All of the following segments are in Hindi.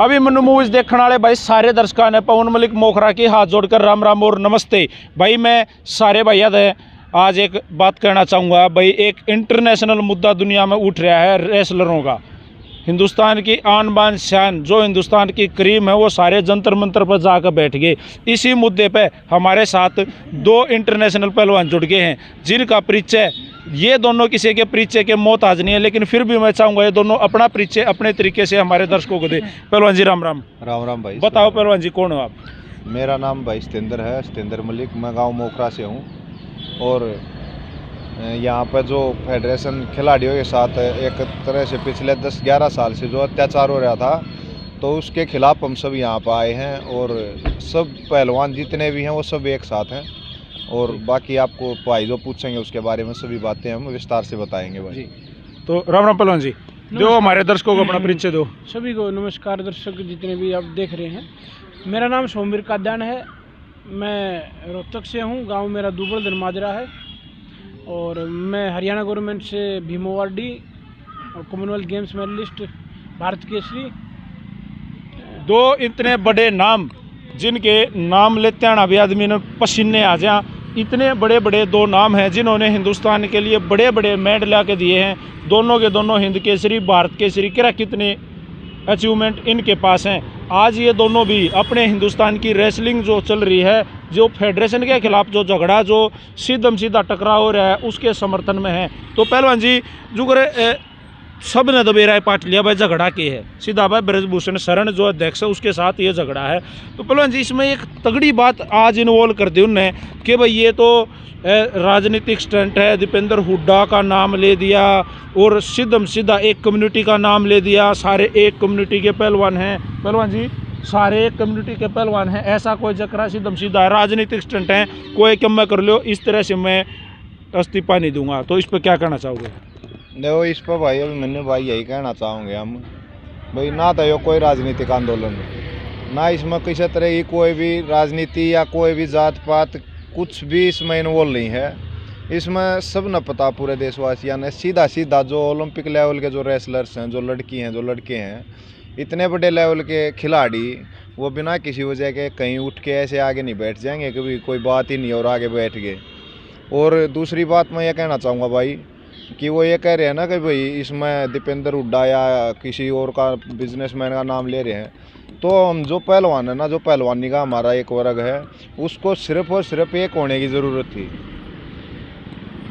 अभी मनु मूवीज देखने वाले भाई सारे दर्शकों ने पवन मलिक मोखरा की हाथ जोड़कर राम राम और नमस्ते। भाई मैं सारे भैया है आज एक बात कहना चाहूँगा भाई, एक इंटरनेशनल मुद्दा दुनिया में उठ रहा है रेसलरों का। हिंदुस्तान की आन बान शान जो हिंदुस्तान की क्रीम है वो सारे जंतर मंतर पर जाकर बैठ गए। इसी मुद्दे पे हमारे साथ दो इंटरनेशनल पहलवान जुड़ गए हैं जिनका परिचय, ये दोनों किसी के परिचय के मोहताज नहीं है, लेकिन फिर भी मैं चाहूँगा ये दोनों अपना परिचय अपने तरीके से हमारे दर्शकों को दे। पहलवान जी राम राम। राम राम भाई। बताओ पहलवान जी कौन हो आप? मेरा नाम भाई सतेंद्र है, सतेंद्र मलिक। मैं गांव मोखरा से हूँ और यहाँ पर जो फेडरेशन खिलाड़ियों के साथ एक तरह से पिछले 10-11 साल से जो अत्याचार हो रहा था तो उसके खिलाफ हम सब यहाँ पर आए हैं और सब पहलवान जितने भी हैं वो सब एक साथ हैं। और बाकी आपको भाई जो पूछेंगे उसके बारे में सभी बातें हम विस्तार से बताएंगे भाई जी। तो राम राम पहलवान जी, दो हमारे दर्शकों को अपना परिचय दो। सभी को नमस्कार दर्शक जितने भी आप देख रहे हैं। मेरा नाम सोमवीर काद्यान है, मैं रोहतक से हूँ, गांव मेरा दुबल धर्माजरा है और मैं हरियाणा गवर्नमेंट से भीमोवार्डी और Commonwealth Games medallist, Bharat Kesari. दो इतने बड़े नाम जिनके नाम लेते हैं अभी आदमी ने पसीने आ जा, इतने बड़े बड़े दो नाम हैं जिन्होंने हिंदुस्तान के लिए बड़े बड़े मेडल ला के दिए हैं। दोनों के दोनों हिंद केसरी, भारत केसरी, क्या कितने अचीवमेंट इनके पास हैं। आज ये दोनों भी अपने हिंदुस्तान की रेसलिंग जो चल रही है, जो फेडरेशन के खिलाफ जो झगड़ा जो सीधम सीधा टकराव हो रहा है उसके समर्थन में है। तो पहलवान जी जुगरे सब ने दबे राय पाट लिया भाई झगड़ा के है, सीधा भाई ब्रजभूषण शरण जो अध्यक्ष है उसके साथ ये झगड़ा है। तो पहलवान जी इसमें एक तगड़ी बात आज इन्वॉल्व कर दी उनने कि भाई ये तो राजनीतिक स्टंट है, दीपेंद्र हुड्डा का नाम ले दिया और सीधम सीधा एक कम्युनिटी का नाम ले दिया। सारे एक कम्युनिटी के पहलवान हैं पहलवान जी, सारे एक कम्युनिटी के पहलवान हैं, ऐसा कोई जकरा सीधम सीधा है, राजनीतिक स्टंट है, कोई कम कर लो, इस तरह से मैं इस्तीफा नहीं दूंगा। तो इस पर क्या कहना चाहोगे? देखो इस पर भाई अभी मैंने भाई यही कहना चाहूँगे हम भाई, ना तो ये कोई राजनीतिक आंदोलन ना इसमें किसी तरह की कोई भी राजनीति या कोई भी जात पात कुछ भी इसमें इन्वॉल्व नहीं है। इसमें सब न पता पूरे देशवासियों ने सीधा सीधा जो ओलंपिक लेवल के जो रेसलर्स हैं, जो लड़की हैं, जो लड़के हैं, इतने बड़े लेवल के खिलाड़ी वो बिना किसी वजह के कहीं उठ के ऐसे आगे नहीं बैठ जाएंगे, कभी कोई बात ही नहीं और आगे बैठ गए। और दूसरी बात मैं ये कहना चाहूँगा भाई कि वो ये कह रहे हैं ना कि भाई इसमें दीपेंद्र हुड्डा या किसी और का बिजनेसमैन का नाम ले रहे हैं, तो हम जो पहलवान है ना, जो पहलवानी का हमारा एक वर्ग है, उसको सिर्फ और सिर्फ एक होने की ज़रूरत थी।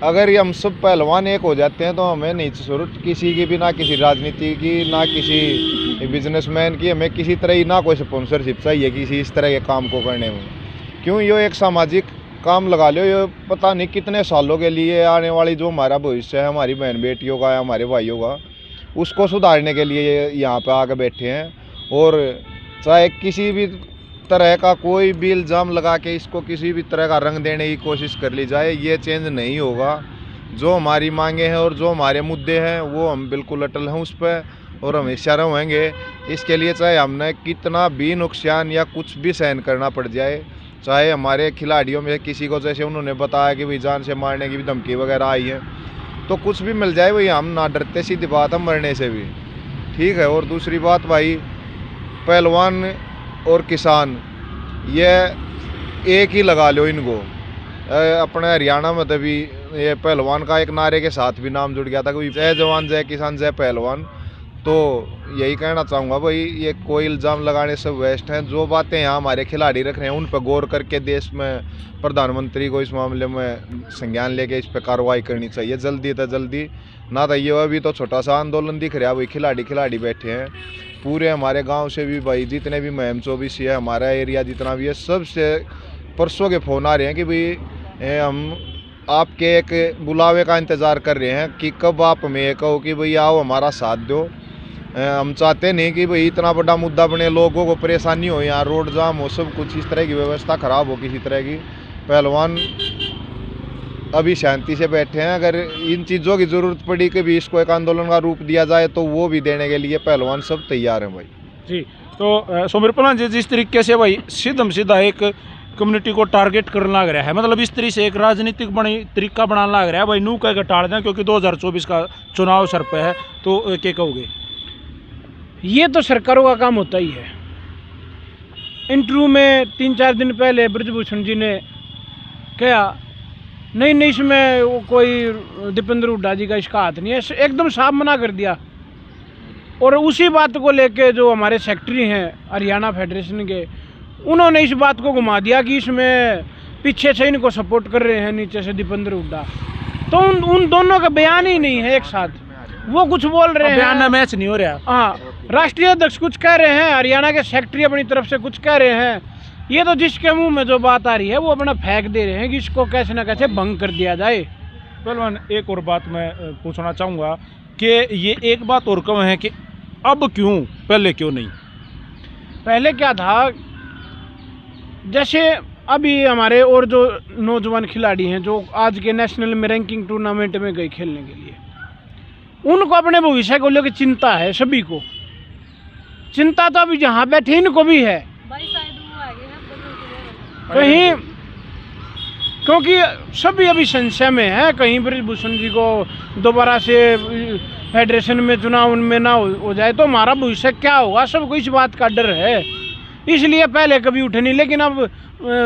अगर हम सब पहलवान एक हो जाते हैं तो हमें नहीं ज़रूरत किसी की भी, ना किसी राजनीति की, ना किसी बिजनेसमैन की, हमें किसी तरह की ना कोई स्पॉन्सरशिप चाहिए किसी इस तरह के काम को करने में। क्यों, ये एक सामाजिक काम लगा लो, ये पता नहीं कितने सालों के लिए आने वाली जो हमारा भविष्य है, हमारी बहन बेटियों का या हमारे भाइयों का, उसको सुधारने के लिए यहाँ पे आके बैठे हैं। और चाहे किसी भी तरह का कोई भी इल्ज़ाम लगा के इसको किसी भी तरह का रंग देने की कोशिश कर ली जाए, ये चेंज नहीं होगा। जो हमारी मांगे हैं और जो हमारे मुद्दे हैं वो हम बिल्कुल अटल हैं उस पर और हमेशा रहेंगे। इसके लिए चाहे हमने कितना भी नुकसान या कुछ भी सहन करना पड़ जाए, चाहे हमारे खिलाड़ियों में किसी को जैसे उन्होंने बताया कि भाई जान से मारने की भी धमकी वगैरह आई है, तो कुछ भी मिल जाए भाई हम ना डरते, सीधी बात हम मरने से भी, ठीक है। और दूसरी बात भाई, पहलवान और किसान ये एक ही लगा लो इनको। अपने हरियाणा में तभी ये पहलवान का एक नारे के साथ भी नाम जुड़ गया था कि जय जवान जय किसान जय पहलवान। तो यही कहना चाहूँगा भाई, ये कोई इल्ज़ाम लगाने से वेस्ट हैं। जो बातें यहाँ हमारे खिलाड़ी रख रहे हैं उन पर गौर करके देश में प्रधानमंत्री को इस मामले में संज्ञान लेके इस पर कार्रवाई करनी चाहिए जल्दी तो जल्दी। ना तो ये अभी तो छोटा सा आंदोलन दिख रहा है, वही खिलाड़ी बैठे हैं। पूरे हमारे गांव से भी भाई जितने भी महम 24 है, हमारा एरिया जितना भी है, सबसे परसों के फ़ोन आ रहे हैं कि भाई हम आपके एक बुलावे का इंतज़ार कर रहे हैं कि कब आप हमें ये कहो कि भाई आओ हमारा साथ दो। हम चाहते नहीं कि भाई इतना बड़ा मुद्दा बने, लोगों को परेशानी हो, यहाँ रोड जाम हो, सब कुछ इस तरह की व्यवस्था ख़राब हो किसी तरह की। पहलवान अभी शांति से बैठे हैं। अगर इन चीज़ों की ज़रूरत पड़ी कि भी इसको एक आंदोलन का रूप दिया जाए तो वो भी देने के लिए पहलवान सब तैयार हैं भाई जी। तो सोमवीर पहलवान जी, जिस तरीके से भाई सीधम सीधा एक कम्युनिटी को टारगेट करने लग रहा है, मतलब इस तरह से एक राजनीतिक तरीका बनाने लग रहा है भाई, नू कह के टाल दें क्योंकि 2024 का चुनाव सर पे है, तो क्या कहोगे? ये तो सरकारों का काम होता ही है। इंटरव्यू में 3-4 दिन पहले ब्रजभूषण जी ने कहा नहीं इसमें वो कोई दीपेंद्र हुड्डा जी का इसका हाथ नहीं है, एकदम साफ मना कर दिया। और उसी बात को लेके जो हमारे सेक्रेटरी हैं हरियाणा फेडरेशन के, उन्होंने इस बात को घुमा दिया कि इसमें पीछे से इनको सपोर्ट कर रहे हैं नीचे से दीपेंद्र हुड्डा। तो उन दोनों का बयान ही नहीं है एक साथ, वो कुछ बोल रहे हैं, बयान मैच नहीं हो रहा। हाँ, राष्ट्रीय अध्यक्ष कुछ कह रहे हैं, हरियाणा के सेक्रेटरी अपनी तरफ से कुछ कह रहे हैं। ये तो जिसके मुंह में जो बात आ रही है वो अपना फेंक दे रहे हैं कि इसको कैसे ना कैसे भंग कर दिया जाए। पहलवान एक और बात मैं पूछना चाहूँगा कि ये एक बात और कम है कि अब क्यों, पहले क्यों नहीं? पहले क्या था, जैसे अभी हमारे और जो नौजवान खिलाड़ी हैं जो आज के नेशनल में रैंकिंग टूर्नामेंट में गए खेलने के लिए, उनको अपने भविष्य को लेकर चिंता है। सभी को चिंता तो अभी जहाँ बैठे इनको भी है कहीं, क्योंकि सभी अभी संशय में है कहीं ब्रजभूषण जी को दोबारा से फेडरेशन में चुनाव में ना हो जाए तो हमारा भविष्य क्या होगा, सबको इस बात का डर है। इसलिए पहले कभी उठे नहीं, लेकिन अब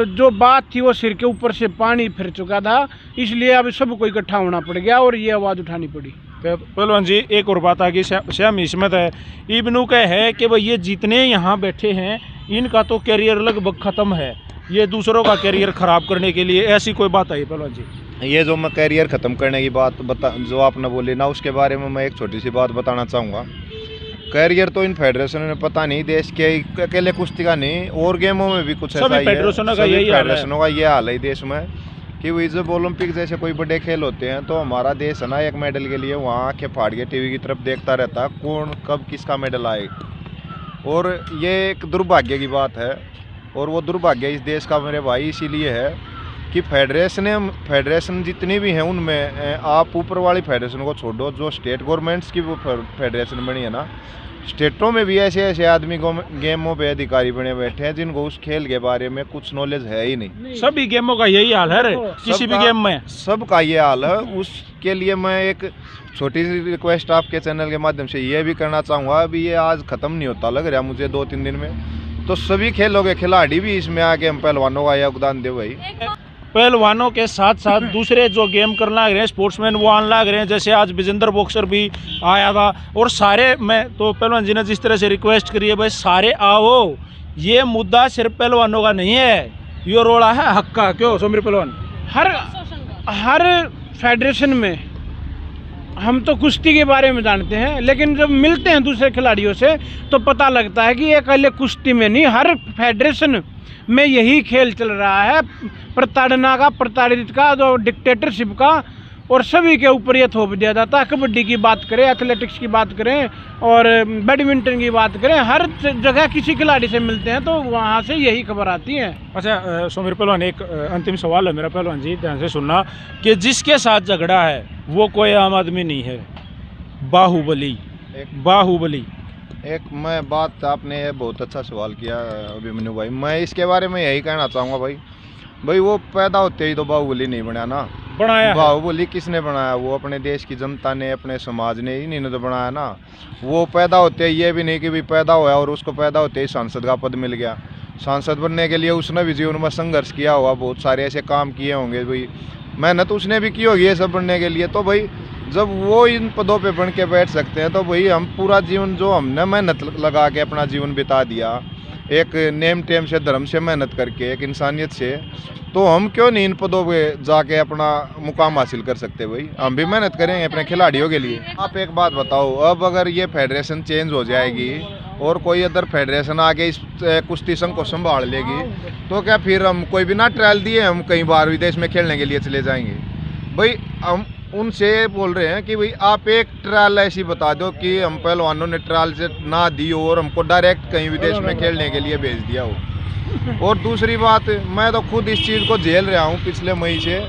जो बात थी वो सिर के ऊपर से पानी फिर चुका था, इसलिए अब सबको इकट्ठा होना पड़ गया और ये आवाज़ उठानी पड़ी। पहलवान जी एक और बात आ गई, श्याम इसमत है इब्नू का है कि भाई ये जितने यहाँ बैठे हैं इनका तो कैरियर लगभग ख़त्म है, ये दूसरों का कैरियर ख़राब करने के लिए, ऐसी कोई बात आई पहलवान जी? ये जो मैं कैरियर ख़त्म करने की बात जो आपने बोली ना, उसके बारे में मैं एक छोटी सी बात बताना चाहूँगा। कैरियर तो इन फेडरेशन ने पता नहीं, देश के अकेले कुश्ती का नहीं और गेमों में भी कुछ ऐसा ही है, फेडरेशनों का ये हाल है देश में कि वही जब ओलंपिक जैसे कोई बड़े खेल होते हैं तो हमारा देश है ना एक मेडल के लिए वहाँ आँखें फाड़ के टीवी की तरफ देखता रहता कौन कब किसका मेडल आए। और ये एक दुर्भाग्य की बात है, और वो दुर्भाग्य इस देश का मेरे भाई इसीलिए है कि फेडरेशन जितनी भी हैं उनमें आप ऊपर वाली फेडरेशन को छोड़ो, जो स्टेट गवर्नमेंट्स की वो फेडरेशन बनी है ना, स्टेटों में भी ऐसे ऐसे आदमी गेमों पे अधिकारी बने बैठे हैं जिनको उस खेल के बारे में कुछ नॉलेज है ही नहीं। सभी गेमों का यही हाल है रे, किसी भी गेम में सबका ये हाल है। उसके लिए मैं एक छोटी सी रिक्वेस्ट आपके चैनल के माध्यम से ये भी करना चाहूँगा, अभी ये आज ख़त्म नहीं होता लग रहा मुझे 2-3 दिन में, तो सभी खेलों के खिलाड़ी भी इसमें आके हम पहलवानों का योगदान दे भाई। पहलवानों के साथ साथ दूसरे जो गेम करने लग रहे हैं स्पोर्ट्समैन वो आने लग रहे हैं, जैसे आज विजेंद्र बॉक्सर भी आया था। और सारे, मैं तो पहलवान जी ने जिस तरह से रिक्वेस्ट करी है भाई सारे आओ, ये मुद्दा सिर्फ पहलवानों का नहीं है, ये रोड़ा है हक का। क्यों सोमिर पहलवान? हर फेडरेशन में हम तो कुश्ती के बारे में जानते हैं, लेकिन जब मिलते हैं दूसरे खिलाड़ियों से तो पता लगता है कि ये अकेले कुश्ती में नहीं, हर फेडरेशन में यही खेल चल रहा है, प्रताड़ना का, प्रताड़ित का, जो डिक्टेटरशिप का, और सभी के ऊपर ये थोप दिया जाता है। कबड्डी की बात करें, एथलेटिक्स की बात करें और बैडमिंटन की बात करें, हर जगह किसी खिलाड़ी से मिलते हैं तो वहाँ से यही खबर आती है। अच्छा सोमिर पहलवान, एक अंतिम सवाल है मेरा, पहलवान जी ध्यान से सुनना, कि जिसके साथ झगड़ा है वो कोई आम आदमी नहीं है, बाहुबली। एक मैं बात, आपने बहुत अच्छा सवाल किया अभिमन्यु भाई, मैं इसके बारे में यही कहना चाहूँगा भाई वो पैदा होते ही तो बाहुबली नहीं बनाया ना, बनाया बाहुबली किसने बनाया? वो अपने देश की जनता ने, अपने समाज ने, इन्हीं ने तो बनाया ना। वो पैदा होते ही ये भी नहीं कि भी पैदा हुआ और उसको पैदा होते ही सांसद का पद मिल गया। सांसद बनने के लिए उसने भी जीवन में संघर्ष किया होगा, बहुत सारे ऐसे काम किए होंगे भाई, मेहनत उसने भी की होगी ये सब बनने के लिए। तो भाई जब वो इन पदों पे बन के बैठ सकते हैं तो भाई हम पूरा जीवन जो हमने मेहनत लगा के अपना जीवन बिता दिया, एक नेम टेम से, धर्म से मेहनत करके, एक इंसानियत से, तो हम क्यों नहीं इन पदों पे जाके अपना मुकाम हासिल कर सकते भाई? हम भी मेहनत करेंगे अपने खिलाड़ियों के लिए। आप एक बात बताओ, अब अगर ये फेडरेशन चेंज हो जाएगी और कोई अदर फेडरेशन आके इस कुश्ती संघ को संभाल लेगी तो क्या फिर हम कोई बिना ट्रायल दिए हम कहीं बाहर विदेश में खेलने के लिए चले जाएंगे? भाई हम उनसे बोल रहे हैं कि भाई आप एक ट्रायल ऐसी बता दो कि हम पहलवानों ने ट्रायल से ना दी हो और हमको डायरेक्ट कहीं विदेश में खेलने के लिए भेज दिया हो। और दूसरी बात, मैं तो खुद इस चीज़ को झेल रहा हूँ पिछले मई से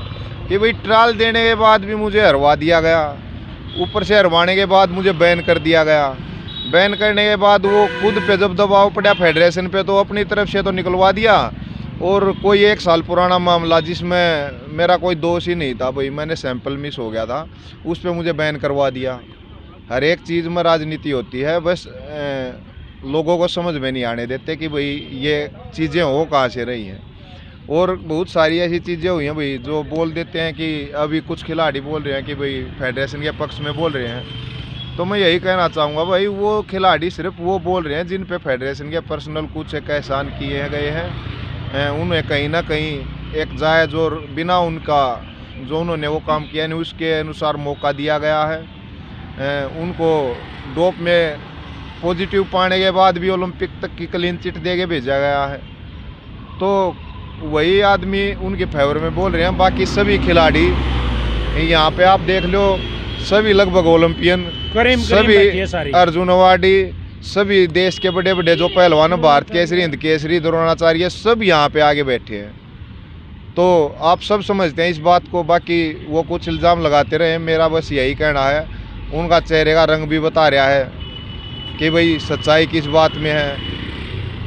कि भाई ट्रायल देने के बाद भी मुझे हरवा दिया गया, ऊपर से हरवाने के बाद मुझे बैन कर दिया गया। बैन करने के बाद वो खुद पे जब दबाव पड़ा फेडरेशन पे तो अपनी तरफ से तो निकलवा दिया, और कोई 1 साल पुराना मामला जिसमें मेरा कोई दोष ही नहीं था भाई, मैंने सैंपल मिस हो गया था, उस पर मुझे बैन करवा दिया। हर एक चीज़ में राजनीति होती है, बस लोगों को समझ में नहीं आने देते कि भाई ये चीज़ें हो कहाँ से रही हैं। और बहुत सारी ऐसी चीज़ें हुई हैं भाई जो बोल देते हैं कि अभी कुछ खिलाड़ी बोल रहे हैं कि भाई फेडरेशन के पक्ष में बोल रहे हैं, तो मैं यही कहना चाहूँगा भाई वो खिलाड़ी सिर्फ वो बोल रहे हैं जिन पे फेडरेशन के पर्सनल कुछ एक एहसान किए गए हैं, उन्हें कहीं ना कहीं एक जायज़ और बिना उनका जो उन्होंने वो काम किया नहीं उसके अनुसार मौका दिया गया है। उनको डोप में पॉजिटिव पाने के बाद भी ओलंपिक तक की क्लीन चिट दे के भेजा गया है, तो वही आदमी उनके फेवर में बोल रहे हैं। बाकी सभी खिलाड़ी यहाँ पे आप देख लो, सभी लगभग ओलंपियन, सभी अर्जुन अवार्डी, सभी देश के बड़े बड़े जो पहलवान, भारत केसरी, हिंद केसरी, द्रोणाचार्य, सब यहाँ पे आगे बैठे हैं। तो आप सब समझते हैं इस बात को। बाकी वो कुछ इल्ज़ाम लगाते रहे, मेरा बस यही कहना है, उनका चेहरे का रंग भी बता रहा है कि भाई सच्चाई किस बात में है।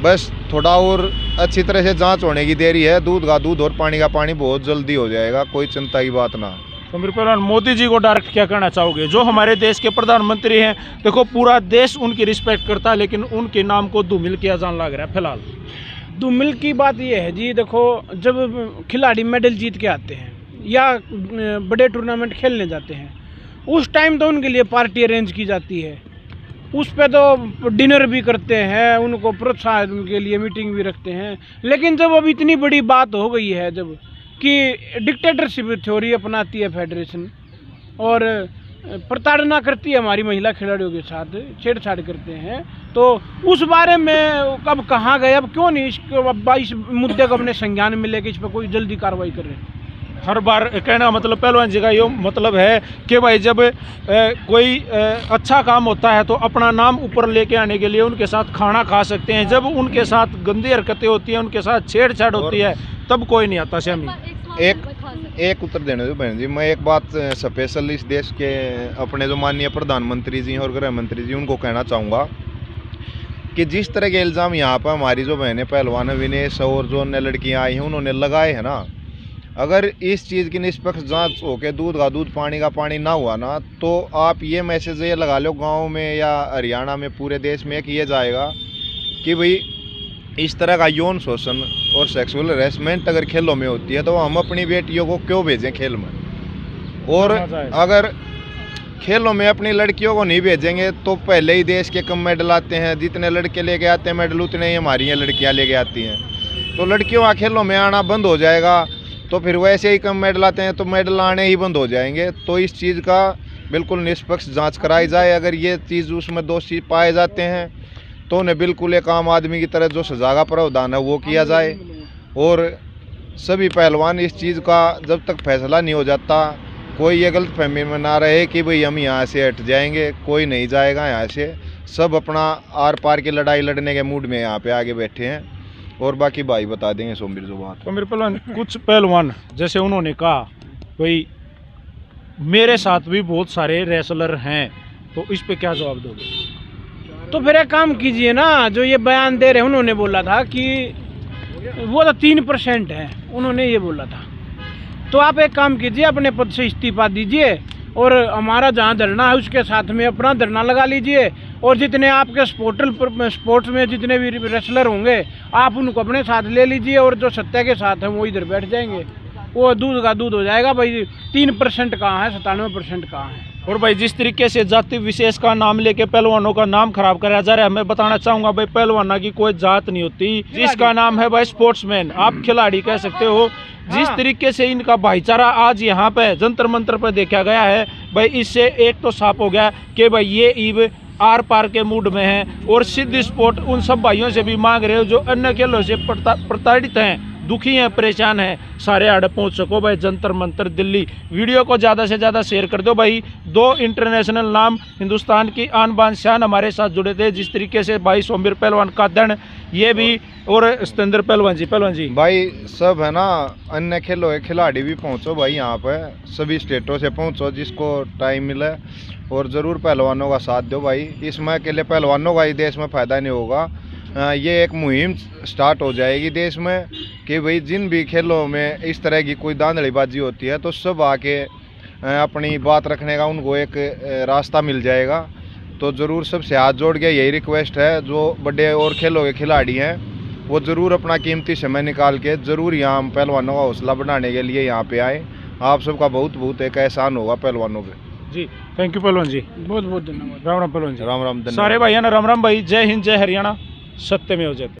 बस थोड़ा और अच्छी तरह से जांच होने की देरी है। दूध का दूध और पानी का पानी बहुत जल्दी हो जाएगा, कोई चिंता की बात ना। तो मेरे पहलवान मोदी जी को डायरेक्ट क्या कहना चाहोगे? जो हमारे देश के प्रधानमंत्री हैं, देखो पूरा देश उनकी रिस्पेक्ट करता है, लेकिन उनके नाम को धूमिल किया जाने लग रहा है फिलहाल। धूमिल की बात यह है जी, देखो जब खिलाड़ी मेडल जीत के आते हैं या बड़े टूर्नामेंट खेलने जाते हैं, उस टाइम तो उनके लिए पार्टी अरेंज की जाती है, उस पे तो डिनर भी करते हैं, उनको प्रोत्साहन के लिए मीटिंग भी रखते हैं। लेकिन जब अब इतनी बड़ी बात हो गई है, जब कि डिक्टेटरशिप थ्योरी अपनाती है फेडरेशन और प्रताड़ना करती है हमारी महिला खिलाड़ियों के साथ, छेड़छाड़ करते हैं, तो उस बारे में कब कहाँ गए, अब क्यों नहीं इस मुद्दे को अपने संज्ञान में लेके इस पर कोई जल्दी कार्रवाई कर रहे हैं। हर बार कहना मतलब पहलवान जी का ये मतलब है कि भाई जब कोई अच्छा काम होता है तो अपना नाम ऊपर लेके आने के लिए उनके साथ खाना खा सकते हैं, जब उनके साथ गंदी हरकतें होती हैं, उनके साथ छेड़छाड़ होती है, तब कोई नहीं आता। श्यामी एक उत्तर देने दो बहन जी, मैं एक बात स्पेशल इस देश के अपने जो माननीय प्रधानमंत्री जी और गृह मंत्री जी उनको कहना चाहूँगा कि जिस तरह के इल्ज़ाम यहाँ पर हमारी जो बहनें पहलवान विनेश और जो अन्य लड़कियाँ आई हैं उन्होंने लगाए हैं ना, अगर इस चीज़ की निष्पक्ष जांच हो के दूध का दूध पानी का पानी ना हुआ ना, तो आप ये मैसेज ये लगा लो गांव में या हरियाणा में पूरे देश में कि ये जाएगा कि भाई इस तरह का यौन शोषण और सेक्सुअल हैरेसमेंट अगर खेलों में होती है तो हम अपनी बेटियों को क्यों भेजें खेल में। और अगर खेलों में अपनी लड़कियों को नहीं भेजेंगे तो पहले ही देश के कम मेडल आते हैं, जितने लड़के लेके आते हैं मेडल उतने ही हमारी ये लड़कियाँ लेके आती हैं। तो लड़कियों का खेलों में आना बंद हो जाएगा, तो फिर वैसे ही कम मेडल आते हैं तो मेडल आने ही बंद हो जाएंगे। तो इस चीज़ का बिल्कुल निष्पक्ष जांच कराई जाए। अगर ये चीज़ उसमें दोषी पाए जाते हैं तो उन्हें बिल्कुल एक आम आदमी की तरह जो सजा का प्रावधान है वो किया जाए। और सभी पहलवान इस चीज़ का जब तक फैसला नहीं हो जाता, कोई ये गलत फहमी में ना रहे कि भाई हम यहाँ से हट जाएंगे, कोई नहीं जाएगा यहाँ से। सब अपना आर पार की लड़ाई लड़ने के मूड में यहाँ पे आगे बैठे हैं, और बाकी भाई बता देंगे सोमवीर जो बात। तो मेरे पहलवान कुछ पहलवान जैसे उन्होंने कहा भाई मेरे साथ भी बहुत सारे रेसलर हैं, तो इस पे क्या जवाब दोगे? तो फिर एक काम कीजिए ना, जो ये बयान दे रहे हैं, उन्होंने बोला था कि वो तो 3% है, उन्होंने ये बोला था। तो आप एक काम कीजिए, अपने पद से इस्तीफा दीजिए और हमारा जहाँ धरना है उसके साथ में अपना धरना लगा लीजिए, और जितने आपके स्पोर्ट्स में जितने भी रेसलर होंगे आप उनको अपने साथ ले लीजिए, और जो सत्ता के साथ हैं वो इधर बैठ जाएंगे, वो दूध का दूध हो जाएगा। भाई 3% कहाँ है, 97% कहाँ है। और भाई जिस तरीके से जाति विशेष का नाम लेके पहलवानों का नाम खराब कराया जा रहा है, मैं बताना चाहूँगा भाई पहलवाना की कोई जात नहीं होती, जिसका नाम है भाई स्पोर्ट्समैन, आप खिलाड़ी कह सकते हो। जिस तरीके से इनका भाईचारा आज यहाँ पे जंतर मंतर पर देखा गया है भाई, इससे एक तो साफ हो गया कि भाई ये ईव आर पार के मूड में है। और सिद्ध स्पोर्ट उन सब भाइयों से भी मांग रहे हो जो अन्य खेलों से प्रताड़ित हैं, दुखी हैं, परेशान हैं, सारे आड़े पहुंच सको भाई जंतर मंतर दिल्ली। वीडियो को ज़्यादा से ज़्यादा शेयर कर दो भाई। 2 इंटरनेशनल नाम हिंदुस्तान की आन बान शान हमारे साथ जुड़े थे, जिस तरीके से भाई सोमवीर पहलवान कादन ये भी, और सतेंद्र पहलवान जी भाई सब है ना, अन्य खेलों के खिलाड़ी भी पहुँचो भाई यहाँ पे, सभी स्टेटों से पहुँचो जिसको टाइम मिले, और ज़रूर पहलवानों का साथ दो भाई। इसमें अकेले पहलवानों का ही देश में फ़ायदा नहीं होगा, ये एक मुहिम स्टार्ट हो जाएगी देश में कि भाई जिन भी खेलों में इस तरह की कोई धांधलीबाजी होती है तो सब आके अपनी बात रखने का उनको एक रास्ता मिल जाएगा। तो ज़रूर सबसे हाथ जोड़ के यही रिक्वेस्ट है, जो बड़े और खेलों के खिलाड़ी हैं वो ज़रूर अपना कीमती समय निकाल के ज़रूर यहाँ पहलवानों का हौसला बढ़ाने के लिए यहाँ पे आए। आप सबका बहुत बहुत एक एहसान होगा पहलवानों पे। जी थैंक यू पहलवान जी, बहुत बहुत धन्यवाद। राम राम पहलवान जी। राम राम, धन्यवाद। सारे भाइयों ने राम राम भाई, जय हिंद जय हरियाणा, सत्यमेव जयते।